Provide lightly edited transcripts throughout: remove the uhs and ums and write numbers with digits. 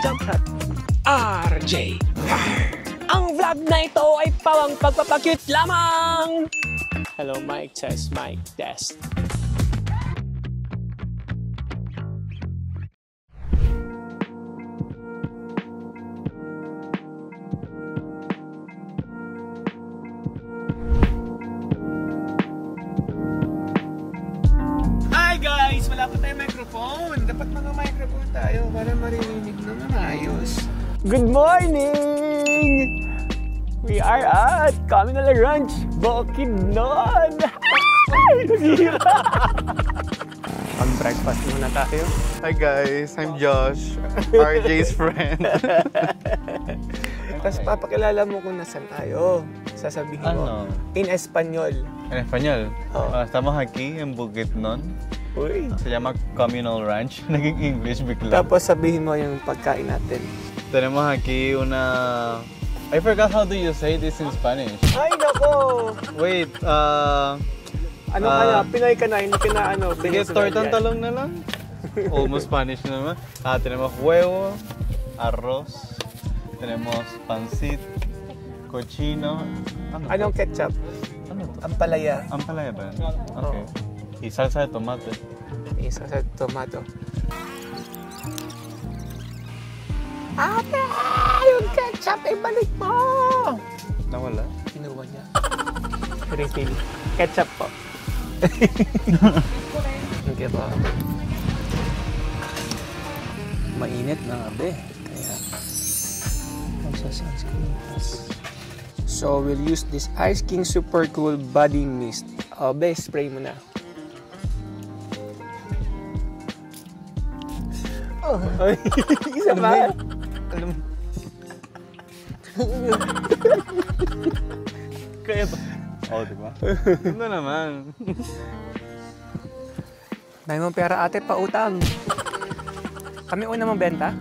Jump Shot, RJ. Ang vlog na ito ay pawang pagpapakute lamang! Hello, mic test, mic test. Hi guys! Wala pa tayong microphone. Dapat mga microphone tayo para marinig na maayos. Good morning! We are at Communal Ranch, Bukidnon! Pag-breakfast muna tayo. Hi guys, I'm Josh, RJ's friend. Tapos papakilala mo kung nasan tayo. Sasabihin mo, in Espanyol. En español, Oh. estamos aquí en Bukidnon. Uy. Se llama Communal Ranch. Naging English bigla. Tapos sabihin mo yung pagkain natin. Tenemos aquí una... I forgot how do you say this in Spanish. Ay, nako! Wait, Ano kaya? Pinoy ka na, hindi ka na ano. sige, tortang talong na lang. Almost Spanish na naman. Tenemos huevo, arroz, tenemos pancit, cochino. Anong ketchup? Ano to? Ampalaya. Ampalaya ba? Okay. Y salsa de tomate. Isa sa tomato. Ate! Yung ketchup, ibalik mo! Nawala? Kinuha niya. Refill. Ketchup po. Okay po. Mainit na nga be. Kaya, magsa-sunscreen. So, we'll use this Ice King Super Cool Body Mist. Oh, be, spray mo na. Oh, isa pa? Alam mo. Kaya ba? Oo, diba? Ano naman? Dahil mong pera ate, pautang. Kami una mong benta?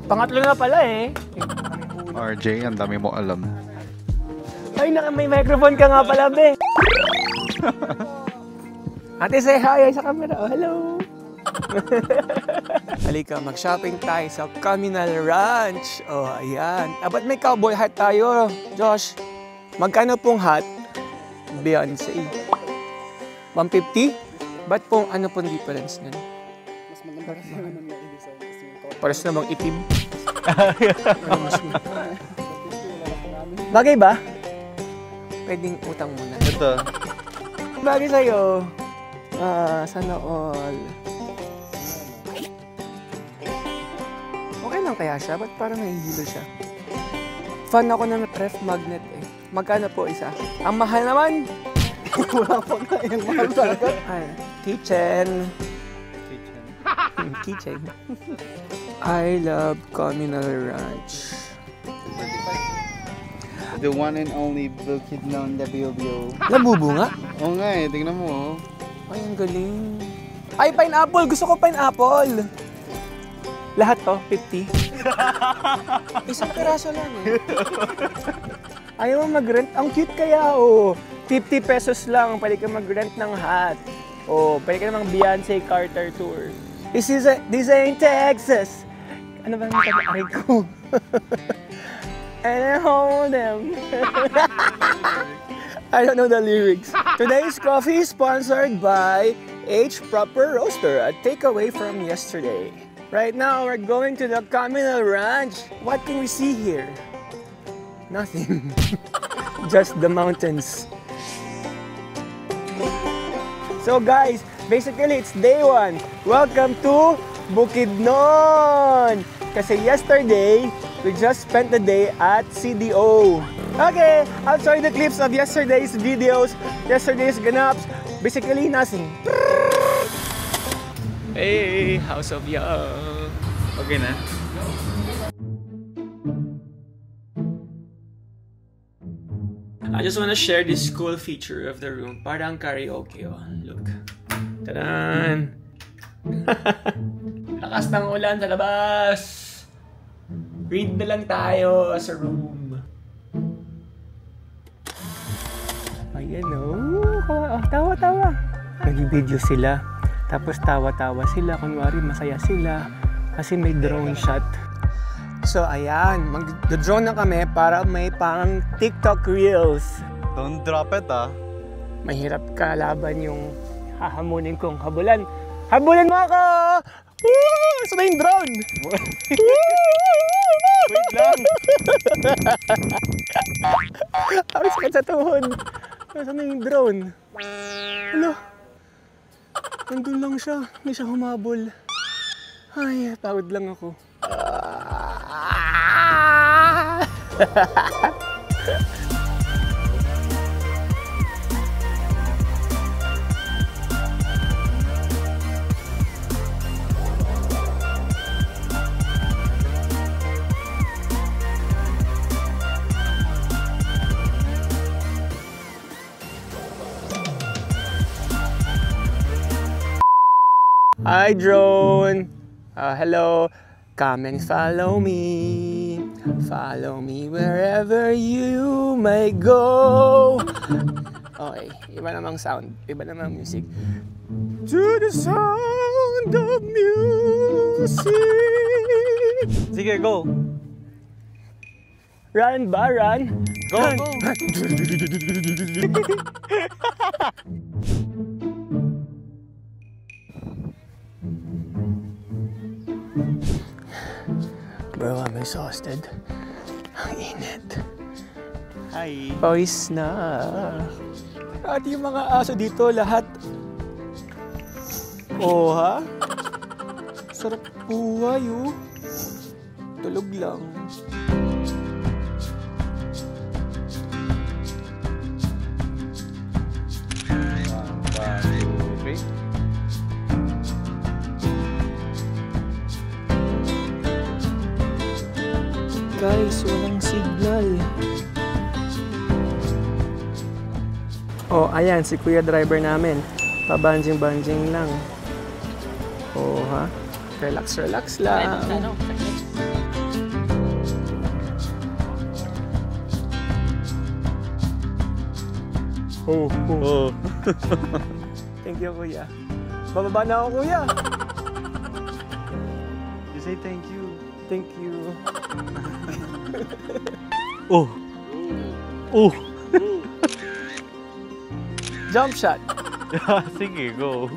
Pangatlo na pala eh. RJ, ang dami mo alam. Ay, may microphone ka nga pala, be. Ate, say hi sa camera. Oh, hello. Halika, mag-shopping tayo sa Communal Ranch. Oh, ayan. Ba't may cowboy hat tayo, Josh? Magkano pong hat? Beyonce. 150? Ba't pong ano pong difference nun? Mas maganda kasi naman yung i-design. Pares namang itim. Bagay ba? Pwedeng utang muna. Ito. Bagay sa'yo. Sana all. Okay lang kaya siya? Ba't parang nahihilo siya? Fan ako ng ref magnet eh. Magkano po isa? Ang mahal naman! Wala pa nga yung mahal talaga. Kitchen. Kitchen. I love Communal Ranch. The one and only Bukidnon WBO. Nabubunga? Oo nga eh, tingnan mo. Ay, ang galing. Ay, pineapple! Gusto ko pineapple! Lahat to, 50. Isang piraso lang eh. Ayaw mo mag-rent? Ang cute kaya oh. 50 pesos lang, pwede ka mag-rent ng hat. Oh, pwede ka namang Beyonce Carter Tour. This ain't Texas. Ano ba ang tabi-aray ko? And I hold them. I don't know the lyrics. Today's coffee is sponsored by H Proper Roaster, a takeaway from yesterday. Right now, we're going to the Communal Ranch. What can we see here? Nothing. Just the mountains. So guys, basically it's day 1. Welcome to Bukidnon! Kasi yesterday, we just spent the day at CDO. Okay, I'll show you the clips of yesterday's videos, yesterday's ganaps. Basically nothing. Hey, House of Young. Okay na? I just want to share this cool feature of the room. Parang karaoke, oh. Look. Tadaan! Lakas ng ulan sa labas! Read na lang tayo sa room. Ayan, oh. Tawa-tawa. Nag-video sila. Tapos tawa-tawa sila. Kunwari, masaya sila. Kasi may drone shot. So, ayan. Mag-drone na kami para may parang TikTok Reels. Don't drop it, ah. Mahirap kalaban yung hahamunin kong habulan. Habulan mo ako! Woo! Saan na yung drone? Wait lang. Ay, sakit sa tuhod. Saan na yung drone? Alo? Nandun lang siya. Hindi siya humabol. Ay, pagod lang ako. Hi, drone. Hello. Come and follow me. Follow me wherever you may go. Okay, iba namang sound. Iba namang music. To the sound of music. Sige, go. Run ba? Run? Go, Run. go. Bro, I'm exhausted. Ang init. Hi. Pawis na. At yung mga aso dito, lahat. Oh, ha? Sarap buhay, oh. Tulog lang. Guys, walang signal. Oh, ayan, si kuya driver namin. Pabanjing-banjing lang. Oh, ha? Relax, relax lang. Oh, oh. Oh. Thank you, kuya. Bababa na ako, kuya. You say thank you. Thank you. Oh. Oh. Jump shot. Sige, go.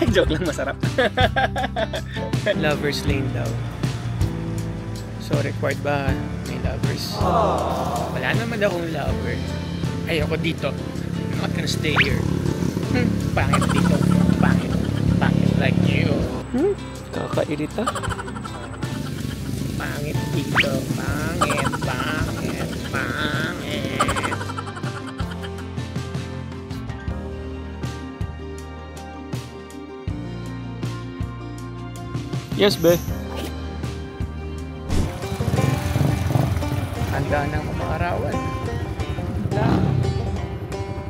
Joke lang, masarap. Lover's lane daw. So, required ba may lovers? Wala naman akong lover. Ayoko dito. I'm not gonna stay here. Pangit dito. Pangit. Pangit like you. Kakairita. Pangit dito. Pangit. Pangit. Pangit. Yes, be. Handa na ang mamarawan.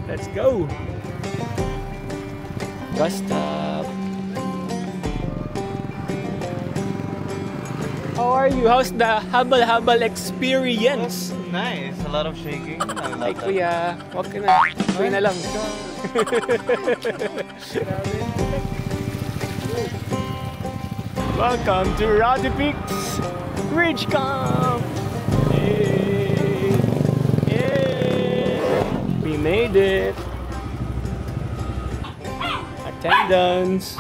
Let's go. Bus stop. How are you? How's the habal-habal experience? Nice. A lot of shaking. I Ay, love that. kuya. Huwag ka na. Kuya na lang. Welcome to Roddy Peaks Ridge Camp! Yay! Yay! We made it! Attendance!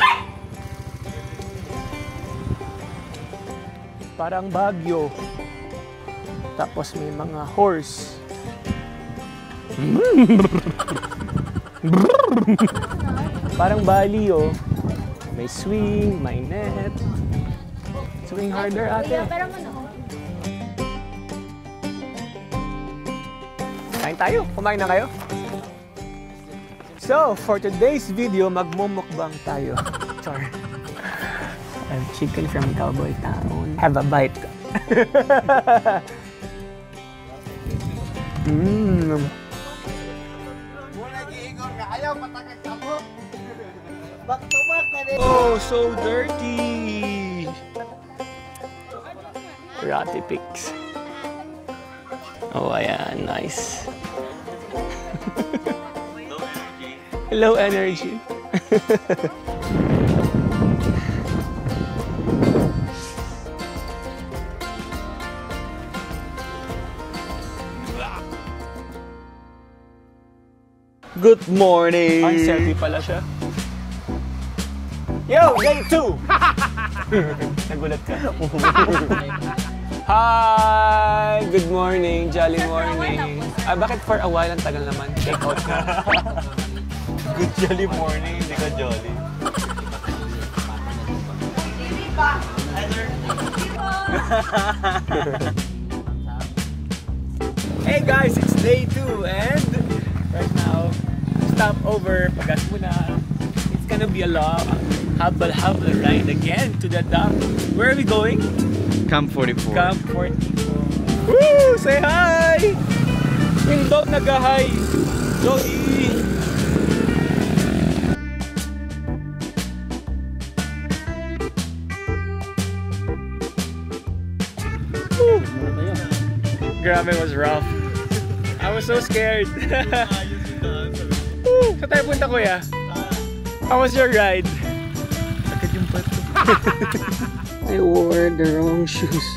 Parang Baguio. Tapos may mga horse. Parang Bali, oh. May swing, may net. Swing harder, ate. Kain tayo. Kumain na kayo? So, for today's video, magmumukbang tayo. Char. I have chicken from Cowboy Town. Have a bite. Oh, so dirty! Ratty pics. Oh, ayan. Nice. Low energy. Good morning! Ang selfie pala siya. Yo, day 2! Nagulat ka. Hi! Good morning, jolly morning. Bakit for a while ang tagal naman? Check out ka. Good jolly morning, hindi ka jolly. Hey guys, it's day 2 and right now, stop over, pagas muna. It's gonna be a long habal ride again to the dock. Where are we going? Camp 44. Camp 44. Woo! Say hi! Yung dog nag-hi. Joey! Woo! Grabe, was rough. I was so scared. Woo! Saan tayo punta, kuya? How was your ride? Sakit yung pato. I wore the wrong shoes.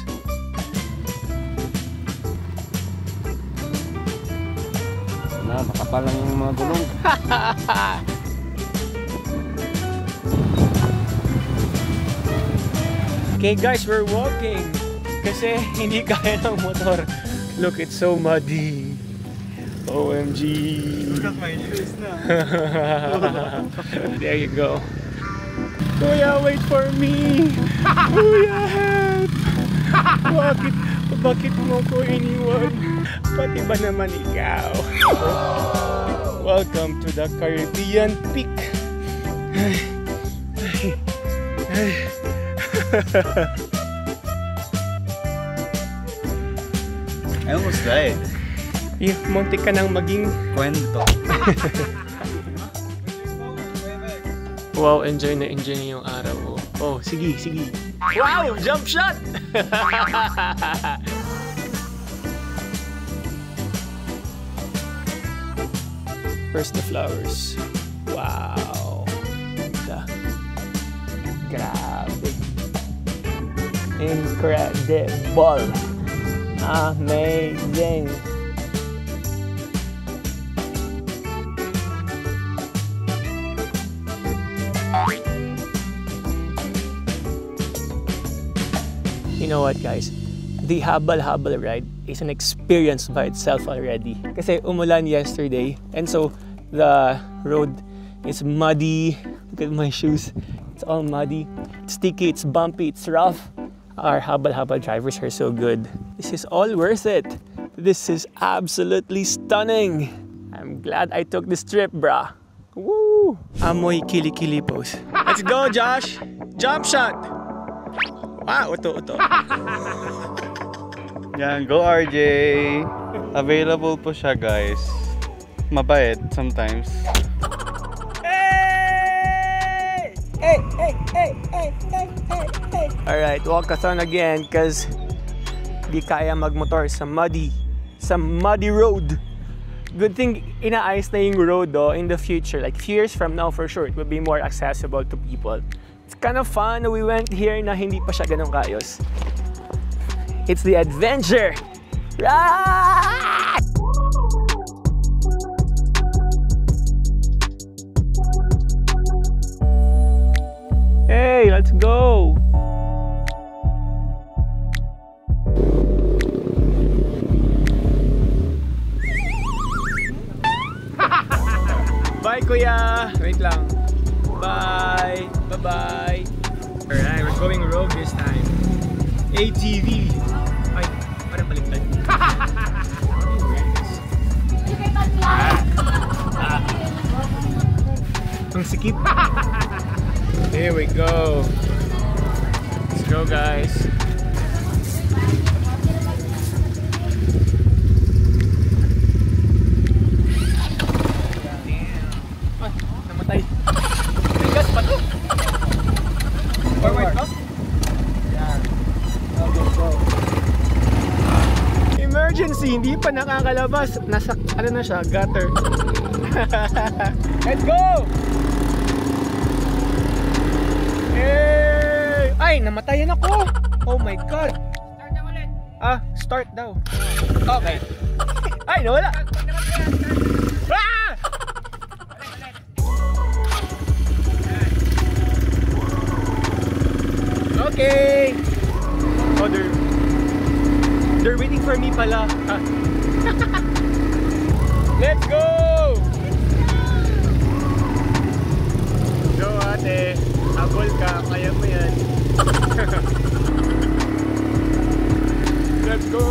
Makapal lang yung mga gulong. Okay guys, we're walking. Kasi hindi kaya ng motor. Look, it's so muddy. OMG. Look at my shoes na. There you go. Kuya, wait for me! Kuya, help! Bakit mo ko iniwan? Pati ba naman ikaw? Welcome to the Caribbean Peak. I almost died. Muntik ka nang maging Kwento. wow, enjoy na yung araw ko. Oh, sige. Wow, jump shot! First the flowers. Wow. Ganda. Grabe. Incredible. Amazing. You know what guys, the Habal ride is an experience by itself already. Kasi umulan yesterday and so the road is muddy. Look at my shoes, it's all muddy. It's sticky, it's bumpy, it's rough. Our Habal drivers are so good. This is all worth it. This is absolutely stunning. I'm glad I took this trip, brah. Woo! Amoy kili-kili pose. Let's go, Josh! Jump shot! Wow, uto. Yan, go RJ! Available po siya guys. Mabait sometimes. Hey! Hey! Alright, walkathon again cause di kaya magmotor sa muddy road. Good thing inaayos na yung road in the future. Like few years from now for sure, it will be more accessible to people. It's kind of fun. We went here na hindi pa siya ganun kaayos. It's the adventure! Right! Hey, let's go! Bye, kuya! Wait lang. Bye! Bye-bye! Alright, we're going rogue this time. ATV! Ay, parang baliktad. Ang sikip! Here we go! Let's go, guys! emergency, hindi pa nakakalabas. Nasa, ano na siya, gutter. Let's go! Hey! Ay, namatayan ako! Oh my God! Start na ulit. Start daw. Okay. Ay, nawala! Ah! Okay! Oh, they're waiting for me pala. Let's go! Go ate, habol ka, kaya mo yan. Let's go!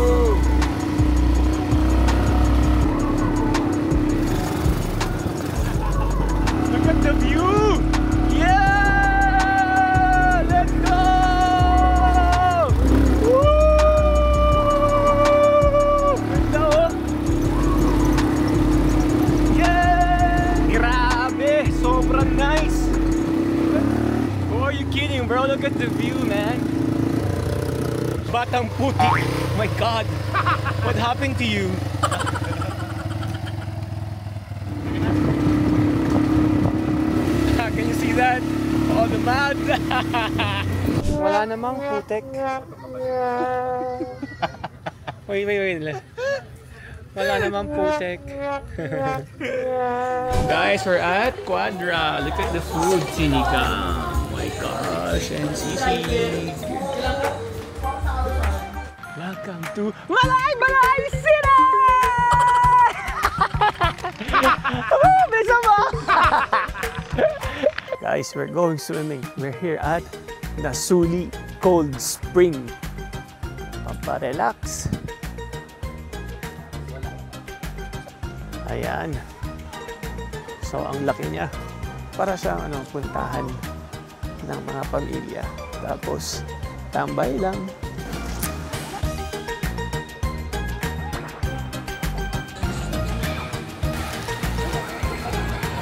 Look at the view! Yeah! Let's go! Woo! Ganda oh! Yeah! Grabe! Sobrang nice! Oh, are you kidding, bro? Look at the view, man! Batang puti! Oh my God! What happened to you? Can you see that? Oh, the mud! Wala namang putek. Wait. Wala namang putek. Guys, we're at Quadra. Look at the food, sinigang. Oh my gosh, and sisig. Welcome to Balay City! Oh, bisa mo! Guys, we're going swimming. We're here at the Suli Cold Spring. Pamparelax. Ayan. So, ang laki niya. Para siyang puntahan ng mga pamilya. Tapos, tambay lang.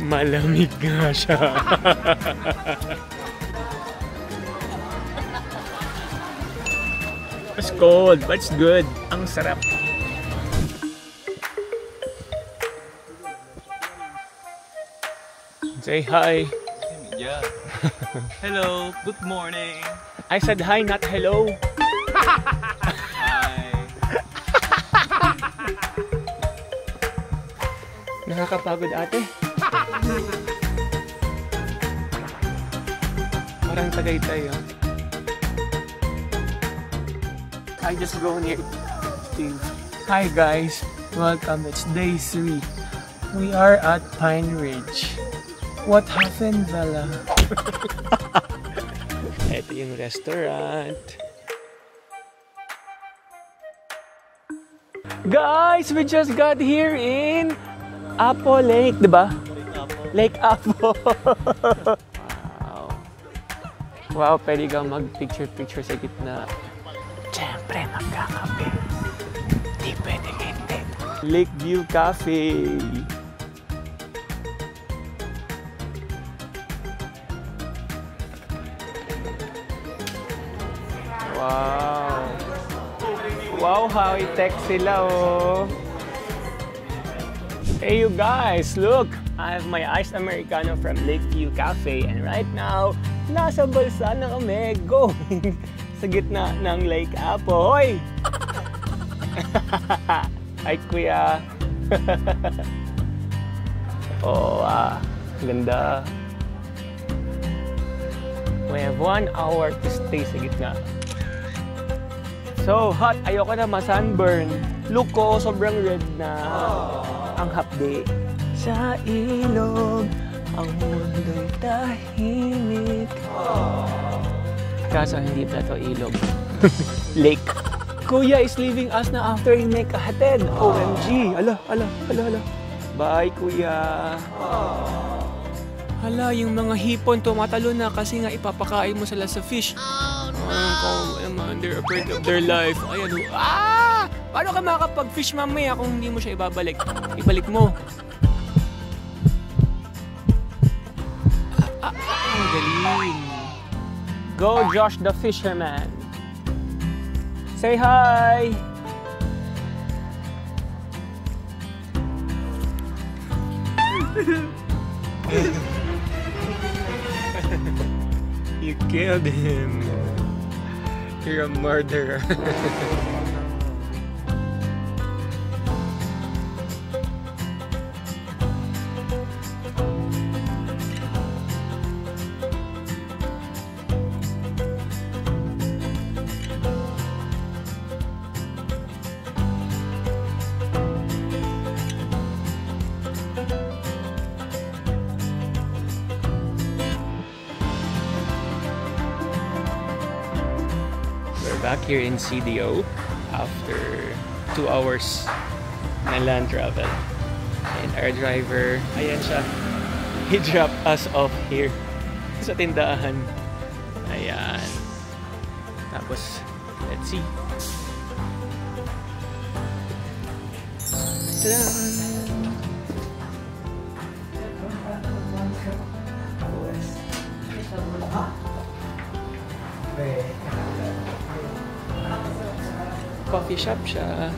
Malamig nga siya. It's cold, but it's good. Ang sarap. Say hi. Yeah. Hello, good morning. I said hi, not hello. Hi. Nakakapagod ate. Parang Tagaytay, oh. I just go near to... Hi guys, welcome. It's day 3. We are at Pine Ridge. What happened, Bella? Ito yung restaurant. Guys, we just got here in Apo Lake, diba? Lake Apo. Wow. Wow, pwede kang mag-picture-picture sa gitna. Siyempre, magkakape. Di pwedeng hindi. Lakeview Cafe. Wow. Wow, high-tech sila, oh. Hey you guys, look! I have my iced Americano from Lakeview Cafe and right now, nasa balsa na kami going sa gitna ng Lake Apo. Hoy! Hi kuya! Oh, ganda. We have 1 hour to stay sa gitna. So hot, ayoko na ma-sunburn. Look ko, sobrang red na. Ang hapde. Sa ilog, ang mundo'y tahimik. Kaso hindi pala to ilog. Lake. Kuya is leaving us na after he make a hatid. OMG. Ala. Bye, kuya. Hala, yung mga hipon tumatalo na kasi nga ipapakain mo sila sa fish. They're afraid of their life. Ayan, paano ka makakapag-fish mamaya kung hindi mo siya ibabalik? Ibalik mo. Ang galing. Go, Josh the fisherman. Say hi! You killed him. You're a murderer. Back here in CDO after 2 hours na land travel. And our driver, ayan siya. He dropped us off here sa tindahan. Ayan. Tapos, let's see. Ta-da! Coffee shop siya.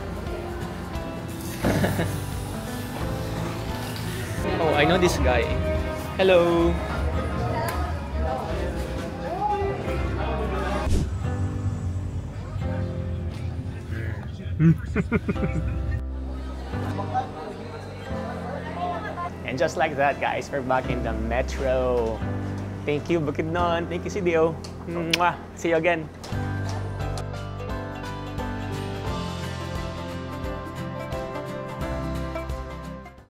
Oh, I know this guy. Hello. And just like that, guys, we're back in the metro. Thank you, Bukidnon. Thank you, CDO. Mwah. See you again.